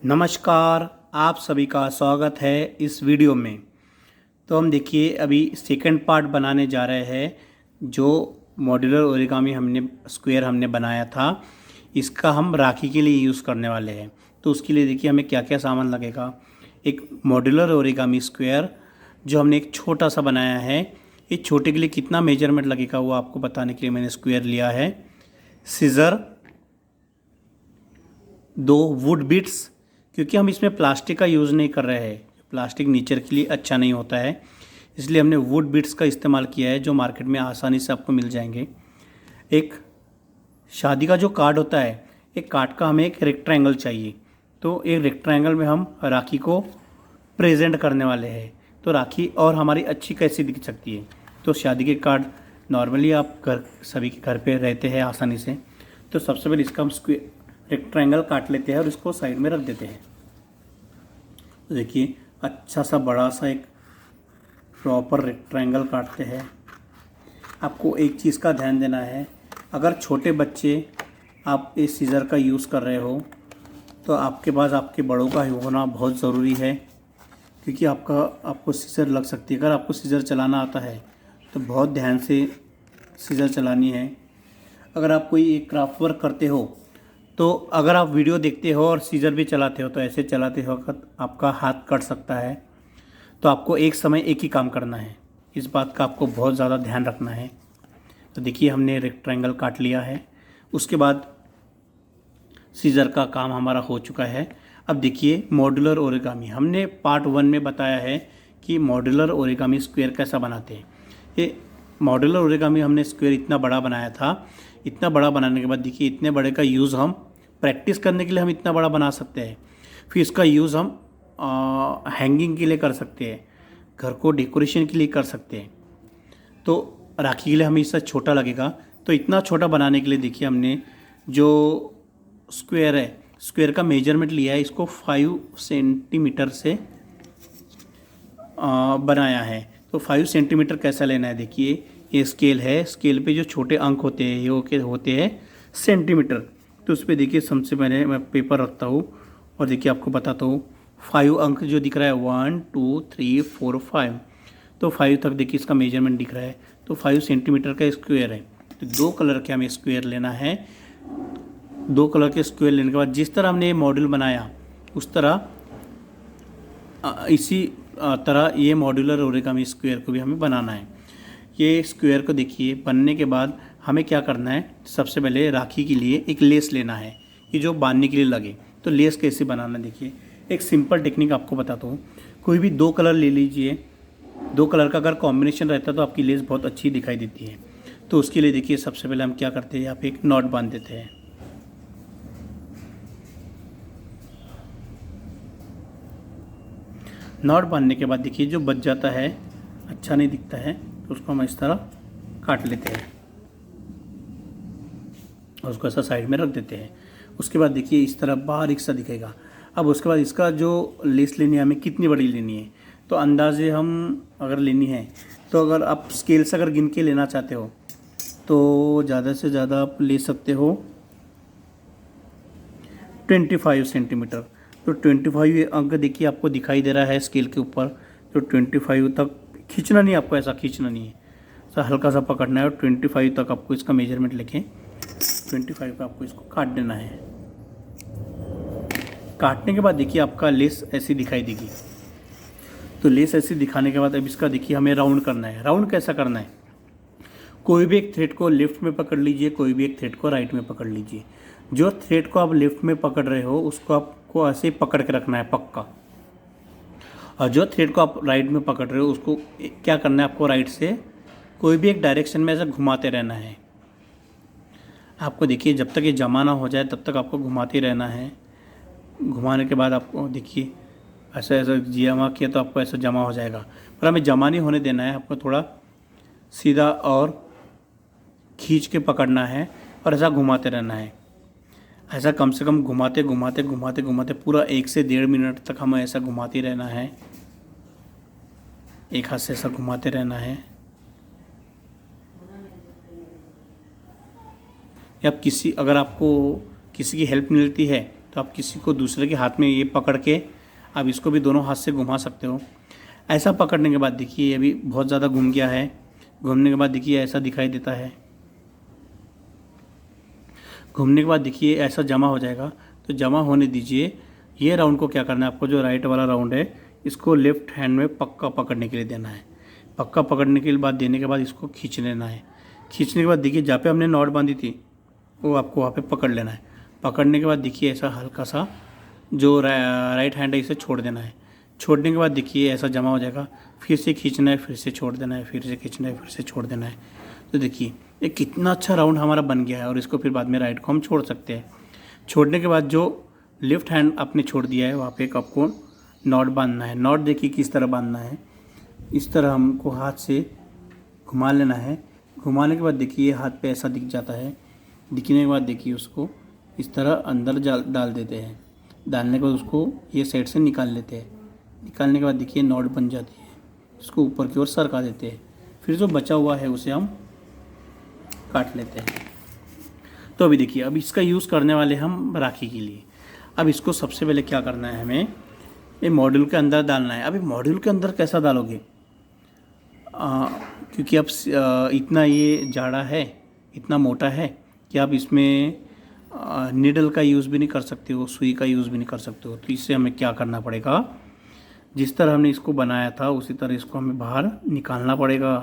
नमस्कार, आप सभी का स्वागत है इस वीडियो में। तो हम देखिए अभी सेकंड पार्ट बनाने जा रहे हैं। जो मॉड्यूलर ओरिगामी हमने बनाया था, इसका हम राखी के लिए यूज़ करने वाले हैं। तो उसके लिए देखिए हमें क्या क्या सामान लगेगा। एक मॉड्यूलर ओरिगामी स्क्वायर जो हमने एक छोटा सा बनाया है। इस छोटे के लिए कितना मेजरमेंट लगेगा वो आपको बताने के लिए मैंने स्क्वायर लिया है। सीज़र, 2 वुड बिट्स, क्योंकि हम इसमें प्लास्टिक का यूज़ नहीं कर रहे हैं। प्लास्टिक नेचर के लिए अच्छा नहीं होता है, इसलिए हमने वुड बिट्स का इस्तेमाल किया है जो मार्केट में आसानी से आपको मिल जाएंगे। एक शादी का जो कार्ड होता है, एक कार्ड का हमें एक रेक्टेंगल चाहिए। तो एक रेक्टेंगल में हम राखी को प्रेजेंट करने वाले हैं। तो राखी और हमारी अच्छी कैसी दिख सकती है। तो शादी के कार्ड नॉर्मली आप घर सभी के घर पे रहते हैं आसानी से। तो सबसे पहले इसका हम रेक्टेंगल काट लेते हैं और इसको साइड में रख देते हैं। तो देखिए अच्छा सा बड़ा सा एक प्रॉपर रेक्टेंगल काटते हैं। आपको एक चीज़ का ध्यान देना है, अगर छोटे बच्चे आप इस सीज़र का यूज़ कर रहे हो तो आपके पास आपके बड़ों का होना बहुत ज़रूरी है, क्योंकि आपको सीज़र लग सकती है। अगर आपको सीज़र चलाना आता है तो बहुत ध्यान से सीज़र चलानी है। अगर आप कोई एक क्राफ्ट वर्क करते हो तो अगर आप वीडियो देखते हो और सीज़र भी चलाते हो तो ऐसे चलाते वक्त आपका हाथ कट सकता है। तो आपको एक समय एक ही काम करना है, इस बात का आपको बहुत ज़्यादा ध्यान रखना है। तो देखिए हमने रेक्टेंगल काट लिया है। उसके बाद सीज़र का काम हमारा हो चुका है। अब देखिए मॉड्यूलर ओरिगामी हमने पार्ट 1 में बताया है कि मॉड्यूलर ओरिगामी स्क्वायर कैसा बनाते हैं। ये मॉड्यूलर ओरिगामी हमने स्क्वायर इतना बड़ा बनाया था। इतना बड़ा बनाने के बाद देखिए इतने बड़े का यूज़ हम प्रैक्टिस करने के लिए हम इतना बड़ा बना सकते हैं। फिर इसका यूज़ हम हैंगिंग के लिए कर सकते हैं, घर को डेकोरेशन के लिए कर सकते हैं। तो राखी के लिए हमें इससे छोटा लगेगा। तो इतना छोटा बनाने के लिए देखिए हमने जो स्क्वायर है, स्क्वायर का मेजरमेंट लिया है, इसको 5 सेंटीमीटर से बनाया है। तो 5 सेंटीमीटर कैसा लेना है, देखिए ये स्केल है। स्केल पे जो छोटे अंक होते हैं ये होते हैं सेंटीमीटर। तो उस पर देखिए सबसे पहले मैं पेपर रखता हूँ और देखिए आपको बताता हूँ 5 अंक जो दिख रहा है 1 2 3 4 5। तो 5 तक देखिए इसका मेजरमेंट दिख रहा है। तो 5 सेंटीमीटर का स्क्वायर है। तो 2 कलर के हमें स्क्वायर लेना है। 2 कलर के स्क्वायर लेने के बाद जिस तरह हमने ये मॉड्यूल बनाया उस तरह इसी तरह ये मॉड्यूलर ओरिगामी स्क्वायर को भी हमें बनाना है। ये स्क्वायर को देखिए बनने के बाद हमें क्या करना है, सबसे पहले राखी के लिए एक लेस लेना है कि जो बांधने के लिए लगे। तो लेस कैसे बनाना, देखिए एक सिंपल टेक्निक आपको बताता हूँ। कोई भी 2 कलर ले लीजिए। 2 कलर का अगर कॉम्बिनेशन रहता है तो आपकी लेस बहुत अच्छी दिखाई देती है। तो उसके लिए देखिए सबसे पहले हम क्या करते हैं, यहाँ पे एक नॉट बांध देते हैं। नॉट बांधने के बाद देखिए जो बच जाता है, अच्छा नहीं दिखता है, तो उसको हम इस तरह काट लेते हैं और उसको ऐसा साइड में रख देते हैं। उसके बाद देखिए इस तरह बारीक सा दिखेगा। अब उसके बाद इसका जो लेस लेनी है हमें कितनी बड़ी लेनी है, तो अंदाजे हम अगर लेनी है तो अगर आप स्केल से अगर गिन के लेना चाहते हो तो ज़्यादा से ज़्यादा आप ले सकते हो 25 सेंटीमीटर। तो 25 अंक देखिए आपको दिखाई दे रहा है स्केल के ऊपर। तो 25 तक खींचना नहीं, आपको ऐसा खींचना नहीं है, ऐसा हल्का सा पकड़ना है और 25 तक आपको इसका मेजरमेंट लेके 25 पे आपको इसको काट देना है। काटने के बाद देखिए आपका लेस ऐसी दिखाई देगी। तो लेस ऐसी दिखाने के बाद अब इसका देखिए हमें राउंड करना है। राउंड कैसा करना है, कोई भी एक थ्रेड को लेफ्ट में पकड़ लीजिए, कोई भी एक थ्रेड को राइट में पकड़ लीजिए। जो थ्रेड को आप लेफ्ट में पकड़ रहे हो उसको आपको ऐसे पकड़ के रखना है पक्का। और जो थ्रेड को आप राइट में पकड़ रहे हो उसको क्या करना है, आपको राइट से कोई भी एक डायरेक्शन में ऐसा घुमाते रहना है। आपको देखिए जब तक ये जमा ना हो जाए तब तक आपको घुमाते रहना है। घुमाने के बाद आपको देखिए ऐसा ऐसा जमा किया तो आपको ऐसा जमा हो जाएगा, पर हमें जमा नहीं होने देना है। आपको थोड़ा सीधा और खींच के पकड़ना है और ऐसा घुमाते रहना है। ऐसा कम से कम घुमाते घुमाते घुमाते घुमाते पूरा 1 से 1.5 मिनट तक हमें ऐसा घुमाते रहना है। एक हाथ से ऐसा घुमाते रहना है। या अगर आपको किसी की हेल्प मिलती है तो आप किसी को दूसरे के हाथ में ये पकड़ के आप इसको भी दोनों हाथ से घुमा सकते हो। ऐसा पकड़ने के बाद देखिए अभी बहुत ज़्यादा घूम गया है। घूमने के बाद देखिए ऐसा दिखाई देता है। घूमने के बाद देखिए ऐसा जमा हो जाएगा, तो जमा होने दीजिए। ये राउंड को क्या करना है आपको, जो राइट वाला राउंड है इसको लेफ्ट हैंड में पक्का पकड़ने के लिए देना है। पक्का पकड़ने के बाद देने के बाद इसको खींच लेना है। खींचने के बाद देखिए जहाँ पे हमने नॉट बांधी थी वो आपको वहाँ पे पकड़ लेना है। पकड़ने के बाद देखिए ऐसा हल्का सा जो राइट हैंड है इसे छोड़ देना है। छोड़ने के बाद देखिए ऐसा जमा हो जाएगा। फिर से खींचना है, फिर से छोड़ देना है, फिर से खींचना है, फिर से छोड़ देना है। तो देखिए ये कितना अच्छा राउंड हमारा बन गया है। और इसको फिर बाद में राइट को हम छोड़ सकते हैं। छोड़ने के बाद जो लेफ्ट हैंड आपने छोड़ दिया है वहाँ पे एक आपको नॉट बांधना है। नॉट देखिए किस तरह बांधना है, इस तरह हमको हाथ से घुमा लेना है। घुमाने के बाद देखिए हाथ पे ऐसा दिख जाता है। दिखने के बाद देखिए उसको इस तरह अंदर डाल देते हैं। डालने के बाद उसको ये साइड से निकाल लेते हैं। निकालने के बाद देखिए नॉट बन जाती है। इसको ऊपर की ओर सरका देते हैं। फिर जो बचा हुआ है उसे हम काट लेते हैं। तो अभी देखिए अब इसका यूज़ करने वाले हम राखी के लिए। अब इसको सबसे पहले क्या करना है, हमें ये मॉड्यूल के अंदर डालना है। अभी मॉड्यूल के अंदर कैसा डालोगे, क्योंकि अब इतना ये जाड़ा है, इतना मोटा है कि आप इसमें नीडल का यूज़ भी नहीं कर सकते हो, सुई का यूज़ भी नहीं कर सकते हो। तो इससे हमें क्या करना पड़ेगा, जिस तरह हमने इसको बनाया था उसी तरह इसको हमें बाहर निकालना पड़ेगा।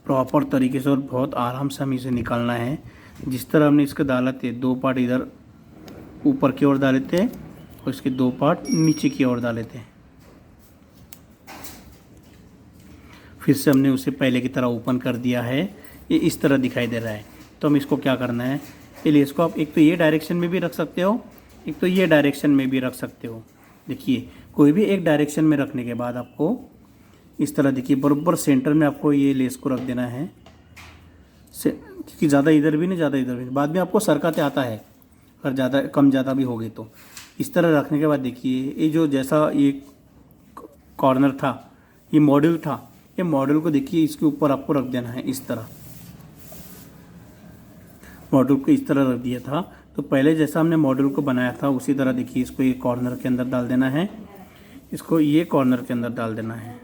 प्रॉपर तरीके से और बहुत आराम से हमें इसे निकालना है। जिस तरह हमने इसके डाले थे, 2 पार्ट इधर ऊपर की ओर डाले थे और इसके 2 पार्ट नीचे की ओर डाले थे। फिर से हमने उसे पहले की तरह ओपन कर दिया है। ये इस तरह दिखाई दे रहा है। तो हम इसको क्या करना है, इसलिए इसको आप एक तो ये डायरेक्शन में भी रख सकते हो, एक तो ये डायरेक्शन में भी रख सकते हो। देखिए कोई भी एक डायरेक्शन में रखने के बाद आपको इस तरह देखिए बराबर सेंटर में आपको ये लेस को रख देना है, क्योंकि ज़्यादा इधर भी नहीं ज़्यादा इधर भी नहीं। बाद में आपको सरकाते आता है, अगर ज़्यादा कम ज़्यादा भी हो गई तो। इस तरह रखने के बाद देखिए ये जो जैसा ये कॉर्नर था, ये मॉड्यूल था, ये मॉड्यूल को देखिए इसके ऊपर आपको रख देना है। इस तरह मॉड्यूल को इस तरह रख दिया था। तो पहले जैसा हमने मॉड्यूल को बनाया था उसी तरह देखिए इसको ये कॉर्नर के अंदर डाल देना है, इसको ये कॉर्नर के अंदर डाल देना है।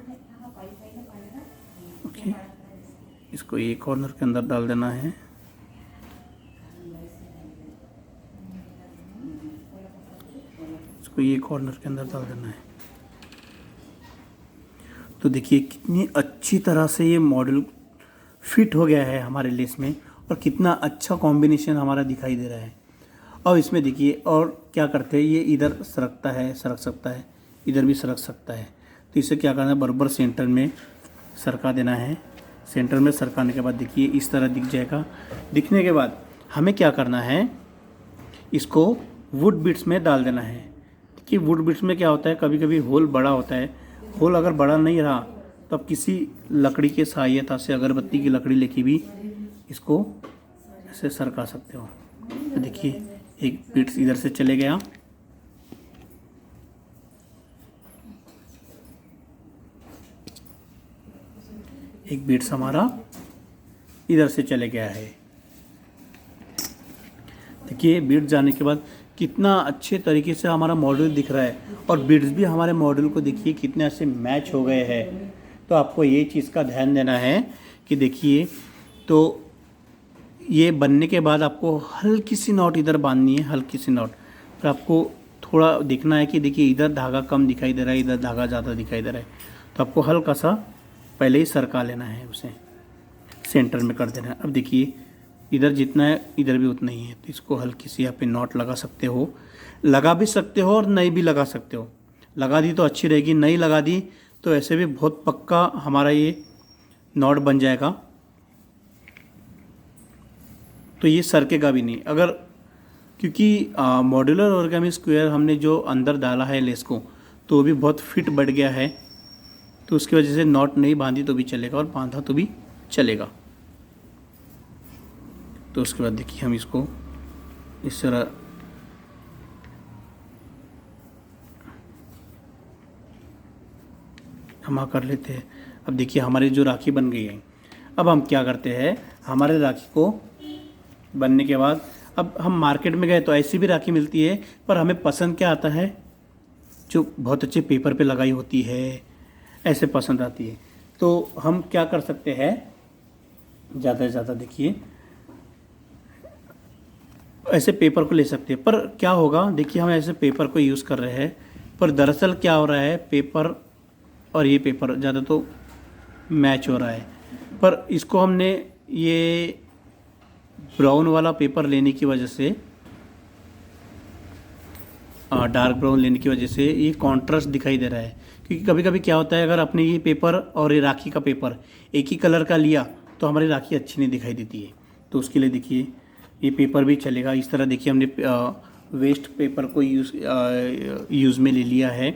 ओके, इसको ये कॉर्नर के अंदर डाल देना है। इसको ये कॉर्नर के अंदर डाल देना है। तो देखिए कितनी अच्छी तरह से ये मॉडल फिट हो गया है हमारे लेस में, और कितना अच्छा कॉम्बिनेशन हमारा दिखाई दे रहा है। और इसमें देखिए और क्या करते हैं, ये इधर सरकता है, सरक सकता है, इधर भी सरक सकता है। तो इसे क्या करना है, बराबर सेंटर में सरका देना है। सेंटर में सरकाने के बाद देखिए इस तरह दिख जाएगा। दिखने के बाद हमें क्या करना है, इसको वुड बिट्स में डाल देना है। कि वुड बिट्स में क्या होता है, कभी कभी होल बड़ा होता है। होल अगर बड़ा नहीं रहा तो आप किसी लकड़ी के सहायता से, अगरबत्ती की लकड़ी लेके भी इसको ऐसे सरका सकते हो। तो देखिए एक बिट्स इधर से चले गया, एक बिट्स हमारा इधर से चले गया है। देखिए बिट्स जाने के बाद कितना अच्छे तरीके से हमारा मॉडल दिख रहा है, और बिट्स भी हमारे मॉडल को देखिए कितने ऐसे मैच हो गए हैं। तो आपको ये चीज़ का ध्यान देना है कि देखिए, तो ये बनने के बाद आपको हल्की सी नॉट इधर बांधनी है, हल्की सी नॉट। फिर आपको थोड़ा देखना है कि देखिए इधर धागा कम दिखाई दे रहा है, इधर धागा ज़्यादा दिखाई दे रहा है। तो आपको हल्का सा पहले ही सरका लेना है, उसे सेंटर में कर देना है। अब देखिए इधर जितना है इधर भी उतना ही है। तो इसको हल्की सी यहाँ पे नॉट लगा सकते हो, लगा भी सकते हो और नहीं भी लगा सकते हो। लगा दी तो अच्छी रहेगी, नहीं लगा दी तो ऐसे भी बहुत पक्का हमारा ये नॉट बन जाएगा। तो ये सरकेगा भी नहीं अगर, क्योंकि मॉड्यूलर ओरिगामी स्क्वायर हमने जो अंदर डाला है लेस को, तो वो भी बहुत फिट बढ़ गया है। तो उसकी वजह से नॉट नहीं बांधी तो भी चलेगा और बांधा तो भी चलेगा। तो उसके बाद देखिए हम इसको इस तरह जमा कर लेते हैं। अब देखिए हमारी जो राखी बन गई है। अब हम क्या करते हैं, हमारे राखी को बनने के बाद अब हम मार्केट में गए तो ऐसी भी राखी मिलती है, पर हमें पसंद क्या आता है, जो बहुत अच्छे पेपर पे लगाई होती है, ऐसे पसंद आती है। तो हम क्या कर सकते हैं, ज़्यादा से ज़्यादा देखिए ऐसे पेपर को ले सकते हैं। पर क्या होगा, देखिए हम ऐसे पेपर को यूज़ कर रहे हैं, पर दरअसल क्या हो रहा है, पेपर और ये पेपर ज़्यादा तो मैच हो रहा है, पर इसको हमने ये ब्राउन वाला पेपर लेने की वजह से, डार्क ब्राउन लेने की वजह से ये कॉन्ट्रास्ट दिखाई दे रहा है। क्योंकि कभी कभी क्या होता है, अगर आपने ये पेपर और ये राखी का पेपर एक ही कलर का लिया तो हमारी राखी अच्छी नहीं दिखाई देती है। तो उसके लिए देखिए ये पेपर भी चलेगा। इस तरह देखिए हमने वेस्ट पेपर को यूज़ में ले लिया है।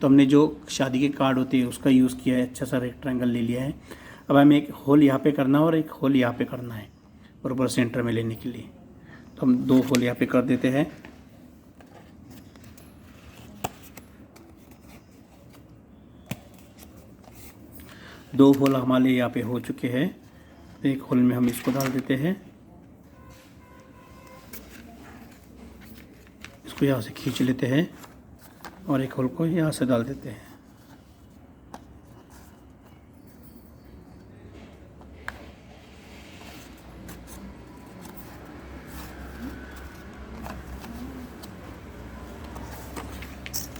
तो हमने जो शादी के कार्ड होते हैं उसका यूज़ किया है, अच्छा सा रेक्टेंगल ले लिया है। अब हमें एक होल यहाँ पे करना है और एक होल यहाँ पे करना है बराबर सेंटर में लेने के लिए। तो हम 2 होल यहाँ पे कर देते हैं। दो होल हमारे यहाँ पे हो चुके हैं। एक होल में हम इसको डाल देते हैं, इसको यहाँ से खींच लेते हैं और एक होल को यहाँ से डाल देते हैं।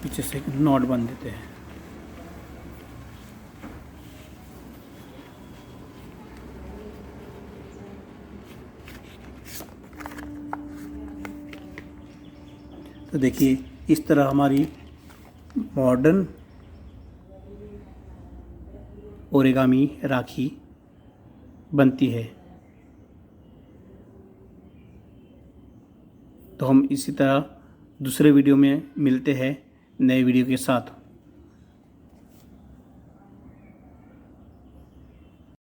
पीछे से एक नॉट बांध देते हैं। तो देखिए इस तरह हमारी मॉडर्न ओरिगामी राखी बनती है। तो हम इसी तरह दूसरे वीडियो में मिलते हैं नए वीडियो के साथ।